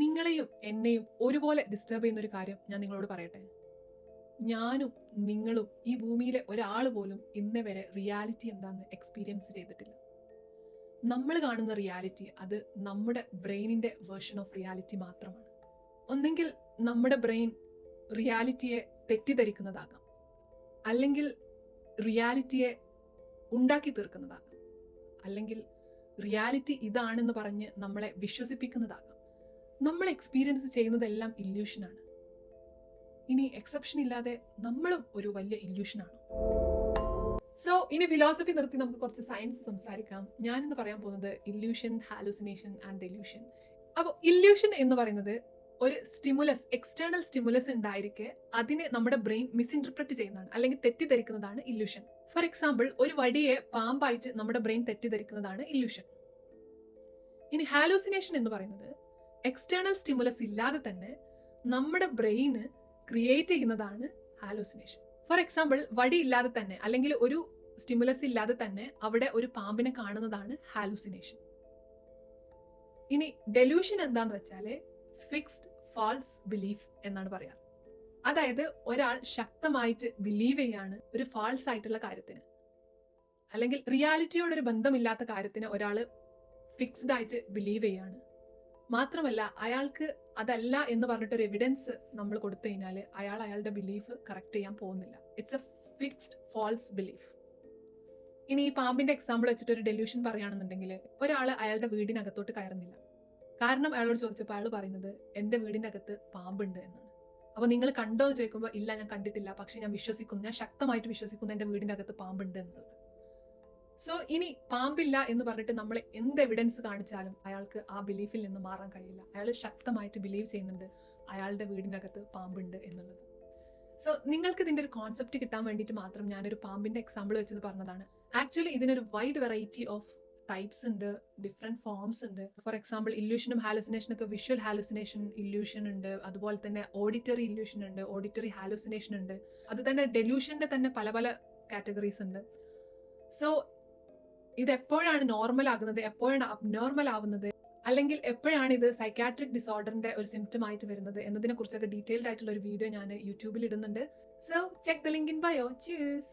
നിങ്ങളെയും എന്നെയും ഒരുപോലെ ഡിസ്റ്റർബ് ചെയ്യുന്ന ഒരു കാര്യം ഞാൻ നിങ്ങളോട് പറയട്ടെ. ഞാനും നിങ്ങളും ഈ ഭൂമിയിലെ ഒരാൾ പോലും ഇന്നേ വരെ റിയാലിറ്റി എന്താന്ന് എക്സ്പീരിയൻസ് ചെയ്തിട്ടില്ല. നമ്മൾ കാണുന്ന റിയാലിറ്റി അത് നമ്മുടെ ബ്രെയിനിന്റെ വേർഷൻ ഓഫ് റിയാലിറ്റി മാത്രമാണ്. ഒന്നെങ്കിൽ നമ്മുടെ ബ്രെയിൻ റിയാലിറ്റിയെ തെറ്റിദ്ധരിക്കുന്നതാകാം, അല്ലെങ്കിൽ റിയാലിറ്റിയെ ഉണ്ടാക്കി തീർക്കുന്നതാകാം, അല്ലെങ്കിൽ റിയാലിറ്റി ഇതാണെന്ന് പറഞ്ഞ് നമ്മളെ വിശ്വസിപ്പിക്കുന്നതാകാം. നമ്മൾ എക്സ്പീരിയൻസ് ചെയ്യുന്നതെല്ലാം ഇല്യൂഷനാണ്. ഇനി എക്സെപ്ഷൻ ഇല്ലാതെ നമ്മളും ഒരു വലിയ ഇല്യൂഷനാണ്. സോ ഇനി ഫിലോസഫി നിർത്തി നമുക്ക് കുറച്ച് സയൻസ് സംസാരിക്കാം. ഞാനിന്ന് പറയാൻ പോകുന്നത് ഇല്യൂഷൻ, ഹാലുസിനേഷൻ ആൻഡ് ഡെലൂഷൻ. അപ്പോൾ ഇല്യൂഷൻ എന്ന് പറയുന്നത് ഒരു സ്റ്റിമുലസ്, എക്സ്റ്റേണൽ സ്റ്റിമുലസ് ഉണ്ടായിരിക്കെ അതിനെ നമ്മുടെ ബ്രെയിൻ മിസ്ഇൻറ്റർപ്രറ്റ് ചെയ്യുന്നതാണ്, അല്ലെങ്കിൽ തെറ്റിദ്ധരിക്കുന്നതാണ് ഇല്യൂഷൻ. ഫോർ എക്സാമ്പിൾ, ഒരു വടിയെ പാമ്പായിട്ട് നമ്മുടെ ബ്രെയിൻ തെറ്റിദ്ധരിക്കുന്നതാണ് ഇല്യൂഷൻ. ഇനി ഹാലൂസിനേഷൻ എന്ന് പറയുന്നത് എക്സ്റ്റേണൽ സ്റ്റിമുലസ് ഇല്ലാതെ തന്നെ നമ്മുടെ ബ്രെയിന് ക്രിയേറ്റ് ചെയ്യുന്നതാണ് ഹാലൂസിനേഷൻ. ഫോർ എക്സാമ്പിൾ, വടി ഇല്ലാതെ തന്നെ, അല്ലെങ്കിൽ ഒരു സ്റ്റിമുലസ് ഇല്ലാതെ തന്നെ അവിടെ ഒരു പാമ്പിനെ കാണുന്നതാണ് ഹാലൂസിനേഷൻ. ഇനി ഡെലൂഷൻ എന്താന്ന് വെച്ചാല് ഫിക്സ്ഡ് ഫാൾസ് ബിലീഫ് എന്നാണ് പറയാറ്. അതായത് ഒരാൾ ശക്തമായിട്ട് ബിലീവ് ചെയ്യാണ് ഒരു ഫാൾസ് ആയിട്ടുള്ള കാര്യത്തിന്, അല്ലെങ്കിൽ റിയാലിറ്റിയോടൊരു ബന്ധമില്ലാത്ത കാര്യത്തിന് ഒരാൾ ഫിക്സ്ഡ് ആയിട്ട് ബിലീവ് ചെയ്യാണ്. മാത്രമല്ല, അയാൾക്ക് അതല്ല എന്ന് പറഞ്ഞിട്ട് ഒരു എവിഡൻസ് നമ്മൾ കൊടുത്തു കഴിഞ്ഞാൽ അയാളുടെ ബിലീഫ് കറക്റ്റ് ചെയ്യാൻ പോകുന്നില്ല. It's a fixed false belief. ഇനി ഈ പാമ്പിന്റെ എക്സാമ്പിൾ വെച്ചിട്ട് ഒരു ഡെലൂഷൻ പറയുകയാണെന്നുണ്ടെങ്കിൽ, ഒരാൾ അയാളുടെ വീടിനകത്തോട്ട് കയറുന്നില്ല. കാരണം അയാളോട് ചോദിച്ചപ്പോൾ അയാൾ പറയുന്നത് എൻ്റെ വീടിൻ്റെ അകത്ത് പാമ്പുണ്ട് എന്നാണ്. അപ്പോൾ നിങ്ങൾ കണ്ടോ എന്ന് ചോദിക്കുമ്പോൾ ഇല്ല, ഞാൻ കണ്ടിട്ടില്ല, പക്ഷെ ഞാൻ വിശ്വസിക്കുന്നു, ഞാൻ ശക്തമായിട്ട് വിശ്വസിക്കുന്നു എൻ്റെ വീടിൻ്റെ അകത്ത് പാമ്പുണ്ട് എന്നുള്ളത്. സോ ഇനി പാമ്പില്ല എന്ന് പറഞ്ഞിട്ട് നമ്മൾ എന്ത് എവിഡൻസ് കാണിച്ചാലും അയാൾക്ക് ആ ബിലീഫിൽ നിന്ന് മാറാൻ കഴിയില്ല. അയാൾ ശക്തമായിട്ട് ബിലീവ് ചെയ്യുന്നുണ്ട് അയാളുടെ വീടിൻ്റെ അകത്ത് പാമ്പുണ്ട് എന്നുള്ളത്. സോ നിങ്ങൾക്ക് ഇതിൻ്റെ ഒരു കോൺസെപ്റ്റ് കിട്ടാൻ വേണ്ടിയിട്ട് മാത്രം ഞാനൊരു പാമ്പിന്റെ എക്സാമ്പിൾ വെച്ചത് പറഞ്ഞതാണ്. ആക്ച്വലി ഇതിനൊരു വൈഡ് വെറൈറ്റി ഓഫ് ടൈപ്സ് ഉണ്ട്, ഡിഫറെന്റ് ഫോംസ് ഉണ്ട്. ഫോർ എക്സാമ്പിൾ, ഇല്യൂഷനും ഹാലുസിനേഷനും ഒക്കെ വിഷ്വൽ ഹാലുസിനേഷൻ ഇല്യൂഷൻ ഉണ്ട്, അതുപോലെ തന്നെ ഓഡിറ്ററി ഇല്യൂഷൻ ഉണ്ട്, ഓഡിറ്ററി ഹാലുസിനേഷൻ ഉണ്ട്. അത് തന്നെ ഡെലൂഷന്റെ തന്നെ പല പല കാറ്റഗറീസ് ഉണ്ട്. സോ ഇതെപ്പോഴാണ് നോർമൽ ആകുന്നത്, എപ്പോഴാണ് അബ്നോർമൽ ആവുന്നത്, അല്ലെങ്കിൽ എപ്പോഴാണ് ഇത് സൈക്കാട്രിക് ഡിസോർഡറിന്റെ ഒരു സിംറ്റം ആയിട്ട് വരുന്നത് എന്നതിനെ കുറിച്ചൊക്കെ ഡീറ്റെയിൽഡ് ആയിട്ടുള്ള ഒരു വീഡിയോ ഞാൻ യൂട്യൂബിൽ ഇടുന്നുണ്ട്. So check the link in bio. Cheese.